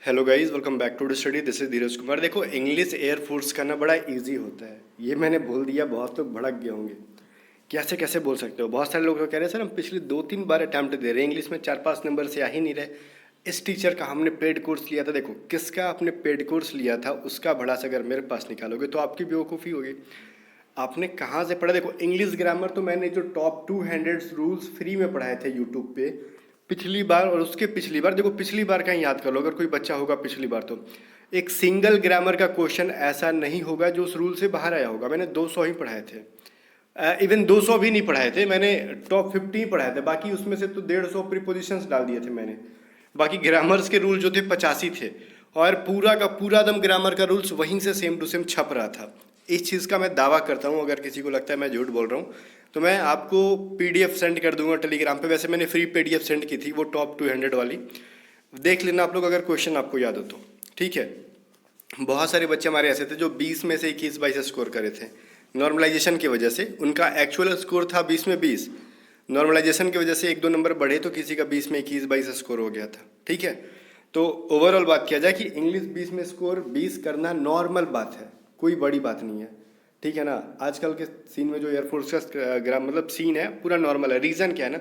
Hello guys, welcome back to study. This is Dheeraj Kumar. देखो, English air force का ना बड़ा इजी होता है। ये मैंने बोल दिया, बहुत लोग भड़क गए होंगे, कैसे कैसे बोल सकते हो। बहुत सारे लोग तो कह रहे हैं सर हम पिछले 2-3 बार अटैम्प्ट दे रहे हैं, इंग्लिश में 4-5 नंबर से आ ही नहीं रहे। इस टीचर का हमने पेड कोर्स लिया था। देखो, किसका आपने पेड कोर्स लिया था उसका भड़ास अगर मेरे पास निकालोगे तो आपकी बेवकूफ़ी होगी। आपने कहाँ से पढ़ा? देखो, इंग्लिश ग्रामर तो मैंने जो टॉप 200 रूल्स फ्री में पढ़ाए थे यूट्यूब पे पिछली बार और उसके पिछली बार। देखो, पिछली बार का ही याद कर लो, अगर कोई बच्चा होगा पिछली बार तो एक सिंगल ग्रामर का क्वेश्चन ऐसा नहीं होगा जो उस रूल से बाहर आया होगा। मैंने 200 ही पढ़ाए थे। इवन 200 भी नहीं पढ़ाए थे मैंने, टॉप 50 ही पढ़ाए थे। बाकी उसमें से तो 150 प्रीपोजिशंस डाल दिए थे मैंने। बाकी ग्रामर्स के रूल जो थे 85 थे, और पूरा का पूरा दम ग्रामर का रूल्स वहीं से सेम टू सेम छप रहा था। इस चीज़ का मैं दावा करता हूँ। अगर किसी को लगता है मैं झूठ बोल रहा हूँ तो मैं आपको पीडीएफ सेंड कर दूंगा टेलीग्राम पे। वैसे मैंने फ्री पीडीएफ सेंड की थी, वो टॉप 200 वाली। देख लेना आप लोग, अगर क्वेश्चन आपको याद हो तो। ठीक है। बहुत सारे बच्चे हमारे ऐसे थे जो 20 में से 21-22 स्कोर करे थे। नॉर्मलाइजेशन की वजह से उनका एक्चुअल स्कोर था 20 में 20। नॉर्मलाइजेशन की वजह से 1-2 नंबर बढ़े तो किसी का 20 में 21-22 स्कोर हो गया था। ठीक है। तो ओवरऑल बात किया जाए कि इंग्लिश 20 में स्कोर 20 करना नॉर्मल बात है, कोई बड़ी बात नहीं है। ठीक है ना। आजकल के सीन में जो एयरफोर्स का ग्राम मतलब सीन है पूरा नॉर्मल है। रीज़न क्या है ना,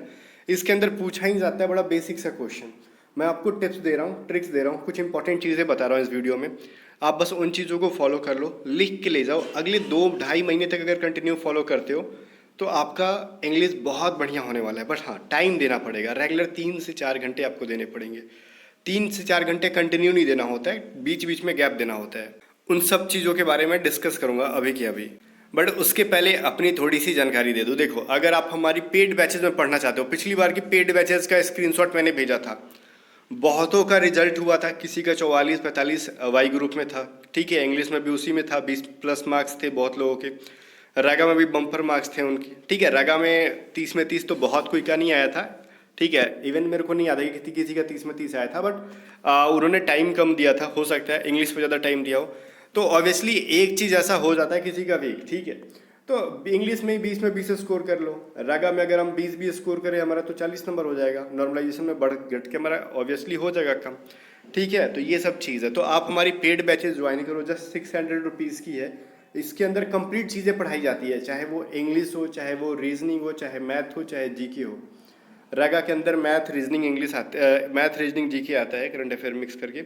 इसके अंदर पूछा ही जाता है बड़ा बेसिक सा क्वेश्चन। मैं आपको टिप्स दे रहा हूँ, ट्रिक्स दे रहा हूँ, कुछ इंपॉर्टेंट चीज़ें बता रहा हूँ इस वीडियो में। आप बस उन चीज़ों को फॉलो कर लो, लिख के ले जाओ। अगले 2-2.5 महीने तक अगर कंटिन्यू फॉलो करते हो तो आपका इंग्लिश बहुत बढ़िया होने वाला है। बट हाँ, टाइम देना पड़ेगा। रेगुलर 3 से 4 घंटे आपको देने पड़ेंगे। 3 से 4 घंटे कंटिन्यू नहीं देना होता है, बीच बीच में गैप देना होता है। उन सब चीज़ों के बारे में डिस्कस करूंगा अभी के अभी। बट उसके पहले अपनी थोड़ी सी जानकारी दे दूं। देखो, अगर आप हमारी पेड बैचेज में पढ़ना चाहते हो, पिछली बार की पेड बैचेज का स्क्रीनशॉट मैंने भेजा था। बहुतों का रिजल्ट हुआ था, किसी का 44-45 वाई ग्रुप में था। ठीक है, इंग्लिश में भी उसी में था, 20+ मार्क्स थे बहुत लोगों के। रागा में भी बम्पर मार्क्स थे उनके। ठीक है, रागा में 30 में 30 तो बहुत कोई का नहीं आया था। ठीक है, इवन मेरे को नहीं याद है कि किसी किसी का 30 में 30 आया था। बट उन्होंने टाइम कम दिया था, हो सकता है इंग्लिश पे ज़्यादा टाइम दिया हो। तो ऑब्वियसली एक चीज़ ऐसा हो जाता है किसी का वीक। ठीक है, तो इंग्लिश में 20 में 20 स्कोर कर लो। रागा में अगर हम 20 भी स्कोर करें हमारा तो 40 नंबर हो जाएगा। नॉर्मलाइजेशन में बढ़ घट के हमारा ऑब्वियसली हो जाएगा कम। ठीक है, तो ये सब चीज़ है। तो आप हमारी पेड बैचेज ज्वाइन करो, जस्ट 600 रुपीज़ की है। इसके अंदर कंप्लीट चीज़ें पढ़ाई जाती है, चाहे वो इंग्लिश हो, चाहे वो रीजनिंग हो, चाहे मैथ हो, चाहे जीके हो। रागा के अंदर math reasoning English math reasoning GK आता है, करंट अफेयर मिक्स करके।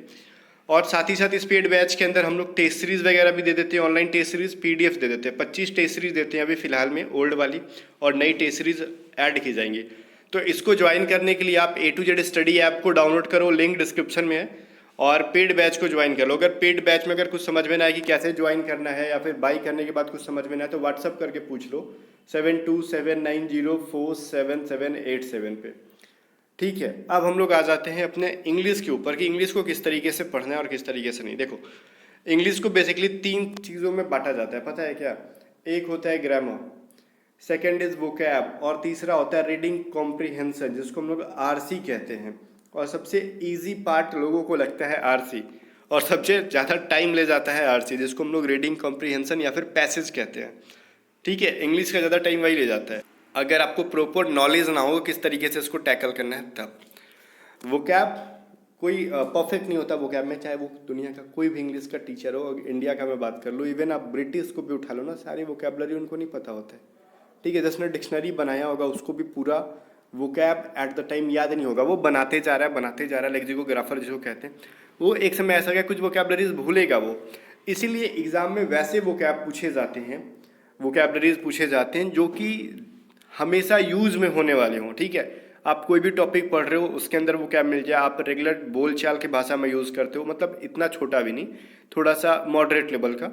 और साथ ही साथ इस पेड बैच के अंदर हम लोग टेस्ट सीरीज वगैरह भी दे देते हैं, ऑनलाइन टेस्ट सीरीज पीडीएफ दे देते हैं। 25 टेस्ट सीरीज देते हैं अभी फिलहाल में, ओल्ड वाली, और नई टेस्ट सीरीज ऐड की जाएंगी। तो इसको ज्वाइन करने के लिए आप A to Z study app को डाउनलोड करो, लिंक डिस्क्रिप्शन में है, और पेड बैच को ज्वाइन कर लो। अगर पेड बैच में अगर कुछ समझ में ना आए कि कैसे ज्वाइन करना है, या फिर बाई करने के बाद कुछ समझ में ना आए तो व्हाट्सअप करके पूछ लो 7279047787 पे। ठीक है, अब हम लोग आ जाते हैं अपने इंग्लिश के ऊपर कि इंग्लिश को किस तरीके से पढ़ना है और किस तरीके से नहीं। देखो, इंग्लिश को बेसिकली 3 चीज़ों में बांटा जाता है, पता है क्या? एक होता है ग्रामर, सेकेंड इज वोकैब, और तीसरा होता है रीडिंग कॉम्प्रीहेंशन, जिसको हम लोग आरसी कहते हैं। और सबसे इजी पार्ट लोगों को लगता है आरसी, और सबसे ज़्यादा टाइम ले जाता है आरसी, जिसको हम लोग रीडिंग कॉम्प्रीहेंशन या फिर पैसेज कहते हैं। ठीक है, इंग्लिश का ज़्यादा टाइम वही ले जाता है। अगर आपको प्रॉपर नॉलेज ना हो किस तरीके से इसको टैकल करना है तब। वोकैब कोई परफेक्ट नहीं होता वोकैब में, चाहे वो दुनिया का कोई भी इंग्लिश का टीचर हो। इंडिया का मैं बात कर लूँ, इवन आप ब्रिटिश को भी उठा लो ना, सारी वोकैबलरी उनको नहीं पता होता है। ठीक है, जिसने डिक्शनरी बनाया होगा उसको भी पूरा वोकैब एट द टाइम याद नहीं होगा। वो बनाते जा रहा है बनाते जा रहा है, लेक्सिकोग्राफर जिसको कहते हैं। वो एक समय ऐसा गया कुछ वोकैबलरीज भूलेगा वो। इसीलिए एग्जाम में वैसे वोकैब पूछे जाते हैं, वोकैबलरीज पूछे जाते हैं जो कि हमेशा यूज़ में होने वाले हों। ठीक है, आप कोई भी टॉपिक पढ़ रहे हो उसके अंदर वो क्या मिल जाए, आप रेगुलर बोलचाल की भाषा में यूज़ करते हो, मतलब इतना छोटा भी नहीं, थोड़ा सा मॉडरेट लेवल का।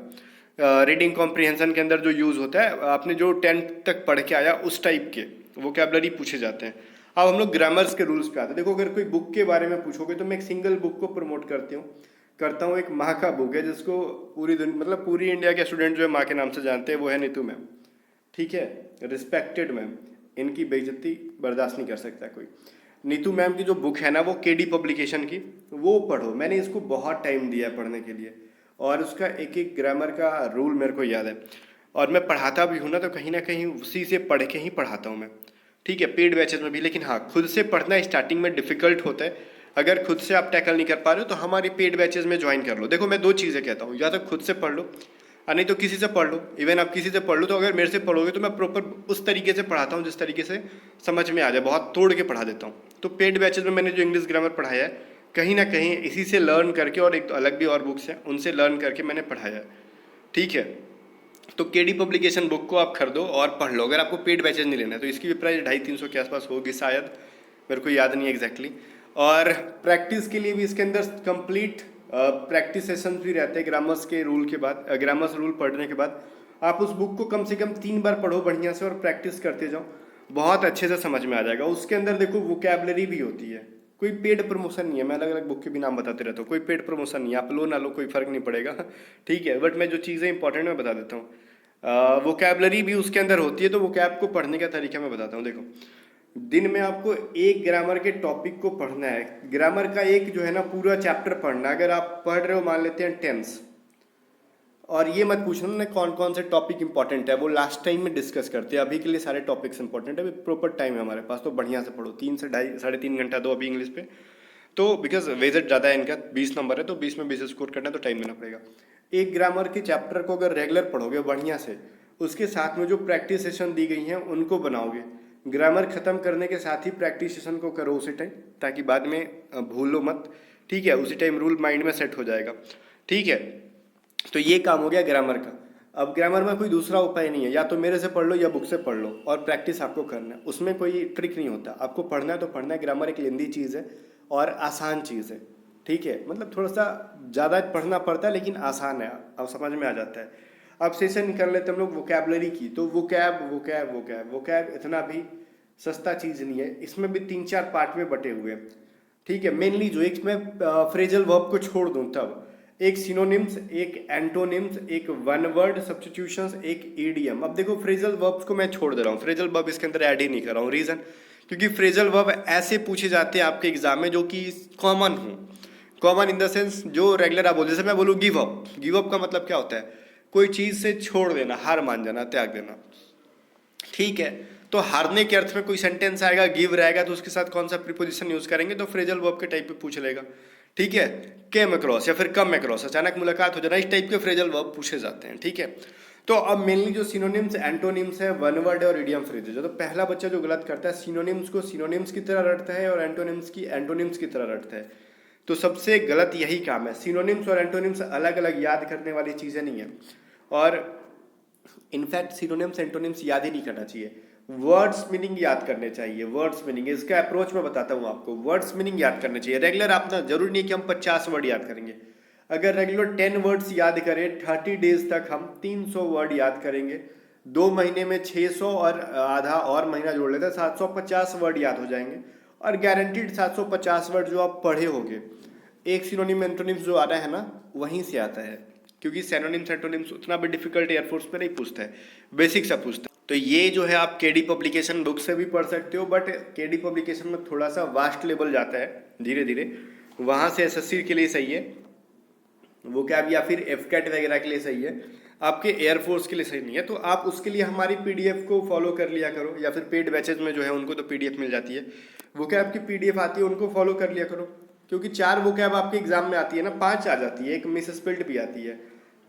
रीडिंग कॉम्प्रीहेंशन के अंदर जो यूज़ होता है, आपने जो 10th तक पढ़ के आया उस टाइप के वोकैबलरी पूछे जाते हैं। अब हम लोग ग्रामर्स के रूल्स पे आते हैं। देखो, अगर कोई बुक के बारे में पूछोगे तो मैं एक सिंगल बुक को प्रमोट करता हूँ। एक माँ का बुक है जिसको पूरी दुनिया मतलब पूरी इंडिया के स्टूडेंट जो है माँ के नाम से जानते हैं, वो है नीतू मैम। ठीक है, रिस्पेक्टेड मैम, इनकी बेइज्जती बर्दाश्त नहीं कर सकता कोई। नीतू मैम की जो बुक है ना, वो केडी पब्लिकेशन की, वो पढ़ो। मैंने इसको बहुत टाइम दिया है पढ़ने के लिए, और उसका एक एक ग्रामर का रूल मेरे को याद है। और मैं पढ़ाता भी हूँ ना, तो कहीं ना कहीं उसी से पढ़ के ही पढ़ाता हूँ मैं। ठीक है, पेड बैचेस में भी। लेकिन हाँ, खुद से पढ़ना स्टार्टिंग में डिफ़िकल्ट होता है, अगर खुद से आप टैकल नहीं कर पा रहे हो तो हमारी पेड बैचेज में ज्वाइन कर लो। देखो मैं 2 चीज़ें कहता हूँ, या तो खुद से पढ़ लो और नहीं तो किसी से पढ़ लो। इवन आप किसी से पढ़ लो तो अगर मेरे से पढ़ोगे तो मैं प्रॉपर उस तरीके से पढ़ाता हूँ जिस तरीके से समझ में आ जाए, बहुत तोड़ के पढ़ा देता हूँ। तो पेड बैचेज में मैंने जो इंग्लिश ग्रामर पढ़ाया है कहीं ना कहीं इसी से लर्न करके, और एक तो अलग भी और बुक्स हैं उनसे लर्न करके मैंने पढ़ाया है, ठीक है। तो केडी पब्लिकेशन बुक को आप खरीदो और पढ़ लो अगर आपको पेड बैचेज नहीं लेना है। तो इसकी भी प्राइस 250-300 के आसपास होगी शायद, मेरे को याद नहीं एग्जैक्टली। और प्रैक्टिस के लिए भी इसके अंदर कंप्लीट प्रैक्टिस सेशन भी रहते हैं ग्रामर्स के रूल के बाद। ग्रामर्स रूल पढ़ने के बाद आप उस बुक को कम से कम 3 बार पढ़ो बढ़िया से और प्रैक्टिस करते जाओ, बहुत अच्छे से समझ में आ जाएगा। उसके अंदर देखो वोकैबलरी भी होती है, कोई पेड प्रमोशन नहीं है, मैं अलग अलग बुक के भी नाम बताते रहता हूँ, कोई पेड प्रमोशन नहीं है, आप लो ना लो कोई फर्क नहीं पड़ेगा, ठीक है। बट मैं जो चीज़ें इंपॉर्टेंट मैं बता देता हूँ। वोकैबलरी भी उसके अंदर होती है, तो वोकैब को पढ़ने का तरीका मैं बताता हूँ। देखो दिन में आपको एक ग्रामर के टॉपिक को पढ़ना है, ग्रामर का एक जो है ना पूरा चैप्टर पढ़ना। अगर आप पढ़ रहे हो मान लेते हैं टेंस, और ये मत पूछना ना कौन कौन से टॉपिक इंपॉर्टेंट है, वो लास्ट टाइम में डिस्कस करते हैं। अभी के लिए सारे टॉपिक्स इंपॉर्टेंट है, प्रॉपर टाइम है हमारे पास, तो बढ़िया से पढ़ो। 3 से 2.5-3.5 घंटा दो अभी इंग्लिश पे, तो बिकॉज वेजेट ज़्यादा है इनका, 20 नंबर है तो 20 में 20 स्कोर करना है तो टाइम देना पड़ेगा। एक ग्रामर के चैप्टर को अगर रेगुलर पढ़ोगे बढ़िया से, उसके साथ में जो प्रैक्टिस सेशन दी गई हैं उनको बनाओगे, ग्रामर खत्म करने के साथ ही प्रैक्टिस सेशन को करो उसी टाइम, ताकि बाद में भूलो मत, ठीक है। उसी टाइम रूल माइंड में सेट हो जाएगा, ठीक है। तो ये काम हो गया ग्रामर का। अब ग्रामर में कोई दूसरा उपाय नहीं है, या तो मेरे से पढ़ लो या बुक से पढ़ लो, और प्रैक्टिस आपको करना है, उसमें कोई ट्रिक नहीं होता। आपको पढ़ना है तो पढ़ना है। ग्रामर एक लेंदी चीज़ है और आसान चीज़ है, ठीक है। मतलब थोड़ा सा ज़्यादा पढ़ना पड़ता है लेकिन आसान है, अब समझ में आ जाता है। अब सेशन कर लेते हम लोग वोकैबलरी की, तो वोकैब वोकैब वोकैब वोकैब इतना भी सस्ता चीज़ नहीं है, इसमें भी 3-4 पार्ट में बटे हुए हैं, ठीक है। मेनली जो एक मैं फ्रेजल वर्ब को छोड़ दूं तब एक सिनोनिम्स, एक एंटोनिम्स, एक वन वर्ड सब्स्टिट्यूशंस, एक ईडीएम। अब देखो फ्रेजल वर्ब्स को मैं छोड़ दे रहा हूँ, फ्रेजल वर्ब इसके अंदर ऐड ही नहीं कर रहा हूँ। रीज़न क्योंकि फ्रेजल वर्ब ऐसे पूछे जाते हैं आपके एग्जाम में जो कि कॉमन हो, कॉमन इन द सेंस जो रेगुलर आप बोल, जैसे मैं बोलूँ गिव अप। गिव अप का मतलब क्या होता है? कोई चीज़ से छोड़ देना, हार मान जाना, त्याग देना, ठीक है। तो हारने के अर्थ में कोई सेंटेंस आएगा, गिव रहेगा, तो उसके साथ कौन सा प्रीपोजिशन यूज करेंगे? तो फ्रेजल वर्ब के टाइप पे पूछ लेगा, ठीक है। केम अक्रॉस या फिर कम अक्रॉस, अचानक मुलाकात हो जाना, इस टाइप के फ्रेजल वर्ब पूछे जाते हैं, ठीक है। तो अब मेनली जो सिनोनिम्स एंटोनिम्स है, वन वर्ड और इडियम फ्रेजेज है। तो पहला बच्चा जो गलत करता है, सिनोनिम्स को सिनोनिम्स की तरह रटता है और एंटोनिम्स की एंटोनिम्स की तरह रटता है। तो सबसे गलत यही काम है। सिनोनिम्स और एंटोनिम्स अलग अलग याद करने वाली चीज़ें नहीं है, और इनफैक्ट सिनोनिम्स एंटोनिम्स याद ही नहीं करना चाहिए। वर्ड्स मीनिंग याद करने चाहिए। वर्ड्स मीनिंग, इसका अप्रोच मैं बताता हूँ आपको। वर्ड्स मीनिंग याद करने चाहिए रेगुलर। आप ना जरूरी नहीं कि हम 50 वर्ड याद करेंगे। अगर रेगुलर 10 वर्ड्स याद करें 30 डेज तक, हम 300 वर्ड याद करेंगे। 2 महीने में 600 और आधा और महीना जोड़ लेते हैं 750 वर्ड याद हो जाएंगे, और गारंटीड 750 वर्ड जो आप पढ़े होंगे। एक सिनोनिम एंटोनिम्स जो आ रहा है ना, वहीं से आता है, क्योंकि सिनोनिम्स एंटोनिम्स उतना भी डिफिकल्ट एयरफोर्स में नहीं पूछता है, बेसिक सा पूछता है। तो ये जो है आप केडी पब्लिकेशन बुक से भी पढ़ सकते हो, बट केडी पब्लिकेशन में थोड़ा सा वास्ट लेवल जाता है धीरे धीरे, वहाँ से एसएससी के लिए सही है वो कैब, या फिर एफकेट वगैरह के लिए सही है, आपके एयरफोर्स के लिए सही नहीं है। तो आप उसके लिए हमारी पीडीएफ को फॉलो कर लिया करो, या फिर पेड बैचेज में जो है उनको तो पीडीएफ मिल जाती है, वो कैब की पीडीएफ आती है, उनको फॉलो कर लिया करो। क्योंकि 4 वो कैब आपके एग्जाम में आती है ना, 5 आ जाती है, एक मिस स्पेल्ड भी आती है।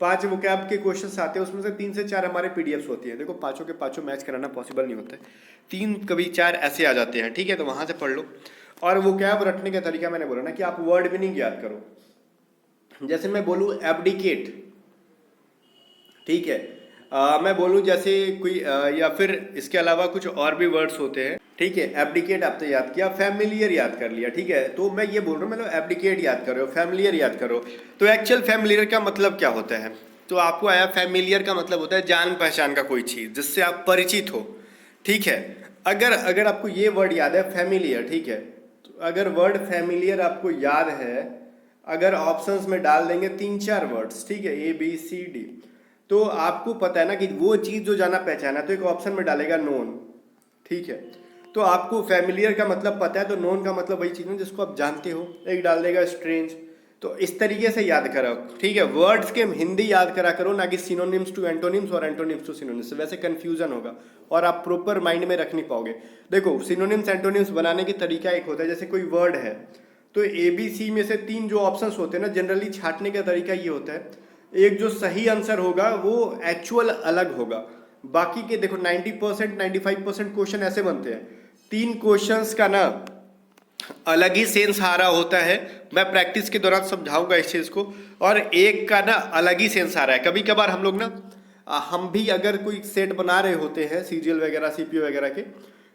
5 वो कैब के क्वेश्चंस आते हैं, उसमें से 3 से 4 हमारे पीडीएफ्स होती है। देखो पाँचों के पाँचों मैच कराना पॉसिबल नहीं होता है, 3 कभी 4 ऐसे आ जाते हैं, ठीक है। तो वहाँ से पढ़ लो। और वो कैब रटने का तरीका मैंने बोला ना कि आप वर्ड मीनिंग याद करो। जैसे मैं बोलूँ एब्डिकेट, ठीक है, मैं बोलूँ जैसे कोई या फिर इसके अलावा कुछ और भी वर्ड्स होते हैं, ठीक है। एब्डिकेट आपने याद किया, फैमिलियर याद कर लिया, ठीक है। तो मैं ये बोल रहा हूँ, मतलब एब्डिकेट याद करो, फैमिलियर याद करो। तो एक्चुअल फैमिलियर का मतलब क्या होता है? तो आपको आया, फैमिलियर का मतलब होता है जान पहचान का कोई चीज़ जिससे आप परिचित हो, ठीक है। अगर आपको ये वर्ड याद है फैमिलियर, ठीक है, तो अगर वर्ड फैमिलियर आपको याद है, अगर ऑप्शंस में डाल देंगे 3-4 वर्ड्स, ठीक है, ABCD, तो आपको पता है ना कि वो चीज़ जो जाना पहचाना, तो एक ऑप्शन में डालेगा नोन, ठीक है। तो आपको फैमिलियर का मतलब पता है, तो नोन का मतलब वही चीज़ है जिसको आप जानते हो, एक डाल देगा स्ट्रेंज। तो इस तरीके से याद करो, ठीक है। वर्ड्स के हिंदी याद करा करो, ना कि सिनोनिम्स टू एंटोनिम्स और एंटोनिम्स टू सिनोनिम्स, वैसे कंफ्यूजन होगा और आप प्रॉपर माइंड में रख नहीं पाओगे। देखो सिनोनिम्स एंटोनिम्स बनाने की तरीका एक होता है, जैसे कोई वर्ड है तो ए बी सी में से 3 जो ऑप्शंस होते हैं ना, जनरली छांटने का तरीका ये होता है, एक जो सही आंसर होगा वो एक्चुअल अलग होगा। बाकी के देखो 90% 95% क्वेश्चन ऐसे बनते हैं, 3 क्वेश्चंस का ना अलग ही सेंस आ रहा होता है, मैं प्रैक्टिस के दौरान समझाऊंगा इस चीज को, और एक का ना अलग ही सेंस आ रहा है। कभी कभार हम लोग ना हम भी अगर कोई सेट बना रहे होते हैं सीजीएल वगैरह सीपीयू वगैरह के,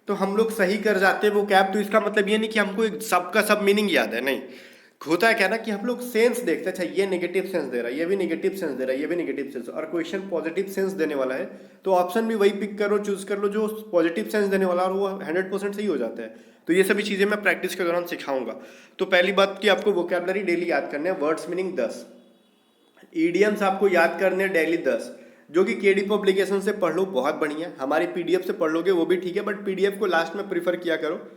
तो हम लोग सही कर जाते हैं वो कैप, तो इसका मतलब ये नहीं कि हमको सबका सब मीनिंग याद है, नहीं। होता है क्या ना कि हम लोग सेंस देखते हैं, अच्छा ये नेगेटिव सेंस दे रहा है, ये भी नेगेटिव सेंस दे रहा है, ये भी नेगेटिव सेंस, और क्वेश्चन पॉजिटिव सेंस देने वाला है तो ऑप्शन भी वही पिक करो, चूज कर लो जो पॉजिटिव सेंस देने वाला, और वो 100% सही हो जाता है। तो ये सभी चीजें मैं प्रैक्टिस के दौरान सिखाऊंगा। तो पहली बात कि आपको वोकैबुलरी डेली याद करने हैं, वर्ड्स मीनिंग 10, ईडियम्स आपको याद करने हैं डेली 10, जो कि केडी पब्लिकेशन से पढ़ लो, बहुत बढ़िया। हमारी पीडीएफ से पढ़ लोगे वो भी ठीक है, बट पीडीएफ को लास्ट में प्रीफर किया करो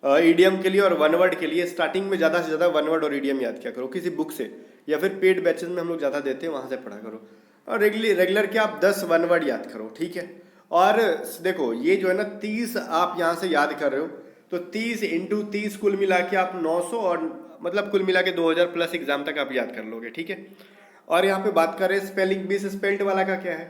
ईडीएम के लिए और वन वर्ड के लिए। स्टार्टिंग में ज़्यादा से ज़्यादा वन वर्ड और ईडीएम याद किया करो किसी बुक से, या फिर पेड बैचेस में हम लोग ज़्यादा देते हैं वहाँ से पढ़ा करो, और रेगुलर के आप 10 वन वर्ड याद करो, ठीक है। और देखो ये जो है ना 30 आप यहाँ से याद कर रहे हो, तो 30 इंटू 30 कुल मिला के आप 900, और मतलब कुल मिला के 2000 प्लस एग्जाम तक आप याद कर लोगे, ठीक है। और यहाँ पे बात करें स्पेलिंग बी से स्पेल्ड वाला का क्या है,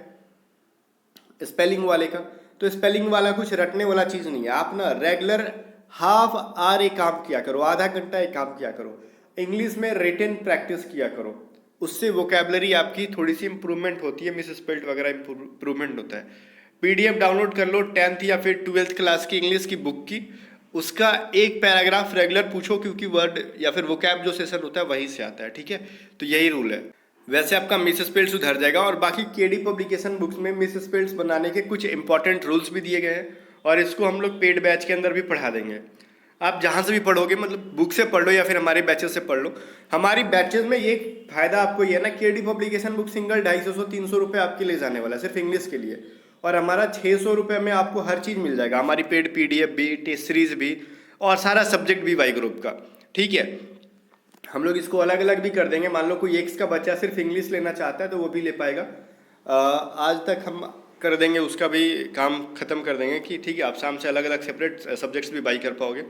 स्पेलिंग वाले का, तो स्पेलिंग वाला कुछ रटने वाला चीज नहीं है। आप ना रेगुलर हाफ आवर एक काम किया करो, आधा घंटा एक काम किया करो, इंग्लिश में रिटन प्रैक्टिस किया करो, उससे वोकैबुलरी आपकी थोड़ी सी इंप्रूवमेंट होती है, मिस स्पेल्ड वगैरह इंप्रूवमेंट होता है। पीडीएफ डाउनलोड कर लो 10th या फिर 12th क्लास की इंग्लिश की बुक की, उसका एक पैराग्राफ रेगुलर पूछो, क्योंकि वर्ड या फिर वोकैब जो सेशन होता है वहीं से आता है, ठीक है। तो यही रूल है, वैसे आपका मिस स्पेल्स सुधर जाएगा। और बाकी केडी पब्लिकेशन बुक्स में मिस स्पेल्स बनाने के कुछ इंपॉर्टेंट रूल्स भी दिए गए हैं, और इसको हम लोग पेड बैच के अंदर भी पढ़ा देंगे। आप जहाँ से भी पढ़ोगे, मतलब बुक से पढ़ लो या फिर हमारे बैचेस से पढ़ लो। हमारी बैचेस में एक फायदा आपको ये है ना, केडी पब्लिकेशन बुक सिंगल 250-300 रुपये आपके ले जाने वाला है सिर्फ इंग्लिश के लिए, और हमारा 600 रुपये में आपको हर चीज़ मिल जाएगा, हमारी पेड पीडीएफ भी, टेस्ट सीरीज भी, और सारा सब्जेक्ट भी वाई ग्रुप का, ठीक है। हम लोग इसको अलग अलग भी कर देंगे, मान लो कोई एक्स का बच्चा सिर्फ इंग्लिश लेना चाहता है तो वो भी ले पाएगा। आज तक हम कर देंगे, उसका भी काम खत्म कर देंगे कि ठीक है आप शाम से अलग अलग सेपरेट सब्जेक्ट्स भी बाई कर पाओगे।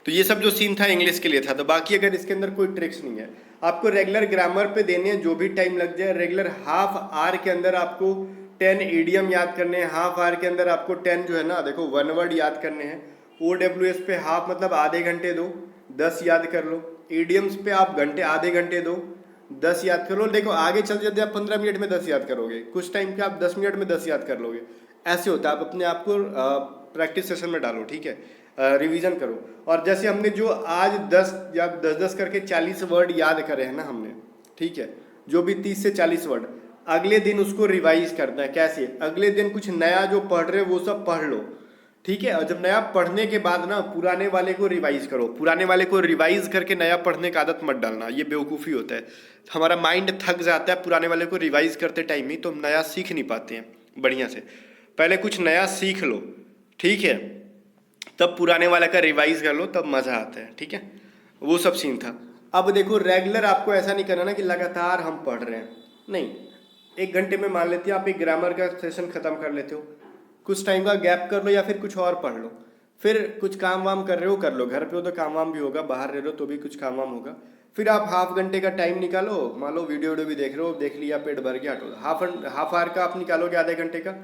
तो ये सब जो सीन था इंग्लिश के लिए था। तो बाकी अगर इसके अंदर कोई ट्रिक्स नहीं है, आपको रेगुलर ग्रामर पे देने हैं, जो भी टाइम लग जाए। रेगुलर हाफ आवर के अंदर आपको 10 ईडियम याद करने हैं, हाफ आवर के अंदर आपको 10 जो है ना देखो वन वर्ड याद करने हैं। OWS पे हाफ मतलब आधे घंटे दो, 10 याद कर लो। ईडियम्स पे आप घंटे आधे घंटे दो, 10 याद कर लो। देखो आगे चल जाते आप 15 मिनट में 10 याद करोगे, कुछ टाइम पे आप 10 मिनट में 10 याद कर लोगे, ऐसे होता है। आप अपने आप को प्रैक्टिस सेशन में डालो, ठीक है, रिवीजन करो। और जैसे हमने जो आज 10 या 10-10 करके 40 वर्ड याद करे हैं ना हमने, ठीक है, जो भी 30 से 40 वर्ड, अगले दिन उसको रिवाइज करना है। कैसे? अगले दिन कुछ नया जो पढ़ रहे हो वो सब पढ़ लो, ठीक है। और जब नया पढ़ने के बाद ना पुराने वाले को रिवाइज करो, पुराने वाले को रिवाइज करके नया पढ़ने का आदत मत डालना, ये बेवकूफ़ी होता है। हमारा माइंड थक जाता है पुराने वाले को रिवाइज करते टाइम ही, तो हम नया सीख नहीं पाते हैं बढ़िया से। पहले कुछ नया सीख लो, ठीक है, तब पुराने वाले का रिवाइज कर लो, तब मज़ा आता है, ठीक है। वो सब सीन था। अब देखो रेगुलर आपको ऐसा नहीं करना ना कि लगातार हम पढ़ रहे हैं, नहीं। 1 घंटे में मान लेते हैं आप एक ग्रामर का सेशन खत्म कर लेते हो, कुछ टाइम का गैप कर लो या फिर कुछ और पढ़ लो, फिर कुछ काम वाम कर रहे हो कर लो, घर पे हो तो काम वाम भी होगा, बाहर रह रहे हो तो भी कुछ काम वाम होगा। फिर आप हाफ घंटे का टाइम निकालो, मान लो वीडियो भी देख रहे हो, देख लिया, पेट भर गया, हटो। हाफ आवर का आप निकालोगे, आधे घंटे का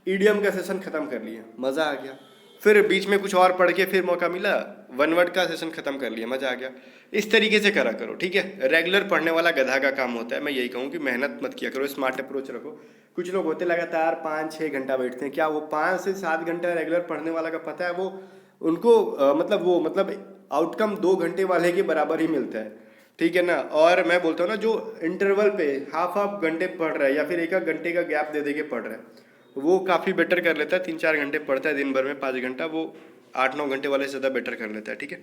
ईडीएम का सेशन खत्म कर लिया, मज़ा आ गया। फिर बीच में कुछ और पढ़ के फिर मौका मिला, वन वर्ड का सेशन खत्म कर लिया, मज़ा आ गया। इस तरीके से करा करो, ठीक है। रेगुलर पढ़ने वाला गधा का काम होता है। मैं यही कहूँ कि मेहनत मत किया करो, स्मार्ट अप्रोच रखो। कुछ लोग होते लगातार 5-6 घंटा बैठते हैं, क्या वो 5 से 7 घंटा रेगुलर पढ़ने वाला का पता है वो उनको मतलब आउटकम 2 घंटे वाले के बराबर ही मिलता है, ठीक है ना। और मैं बोलता हूँ ना, जो इंटरवल पे हाफ घंटे पढ़ रहा है या फिर 1 घंटे का गैप दे के पढ़ रहा है, वो काफ़ी बेटर कर लेता है। 3-4 घंटे पढ़ता है दिन भर में, 5 घंटा, वो 8-9 घंटे वाले से ज़्यादा बेटर कर लेता है, ठीक है।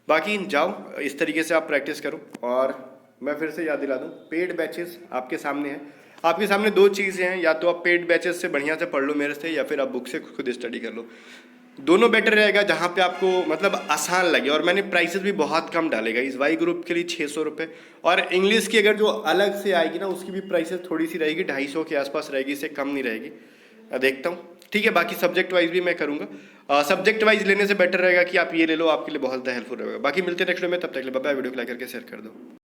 बाकी जाओ इस तरीके से आप प्रैक्टिस करो। और मैं फिर से याद दिला दूँ, पेड बैचेस आपके सामने हैं। आपके सामने 2 चीज़ें हैं, या तो आप पेड बैचेस से बढ़िया से पढ़ लो मेरे से, या फिर आप बुक से खुद स्टडी कर लो। दोनों बेटर रहेगा, जहाँ पे आपको मतलब आसान लगे। और मैंने प्राइसेस भी बहुत कम डालेगा इस वाई ग्रुप के लिए, 600 रुपये। और इंग्लिश की अगर जो अलग से आएगी ना, उसकी भी प्राइसेस थोड़ी सी रहेगी, 250 के आसपास रहेगी, इससे कम नहीं रहेगी। देखता हूँ ठीक है, बाकी सब्जेक्ट वाइज भी मैं करूँगा। सब्जेक्ट वाइज लेने से बेटर रहेगा कि आप ये ले लो, आपके लिए बहुत ज़्यादा हेल्पफुल रहेगा। बाकी मिलते हैं नेक्स्ट वीडियो में, तब तक के लिए बाय बाय। वीडियो को लाइक करके शेयर कर दो।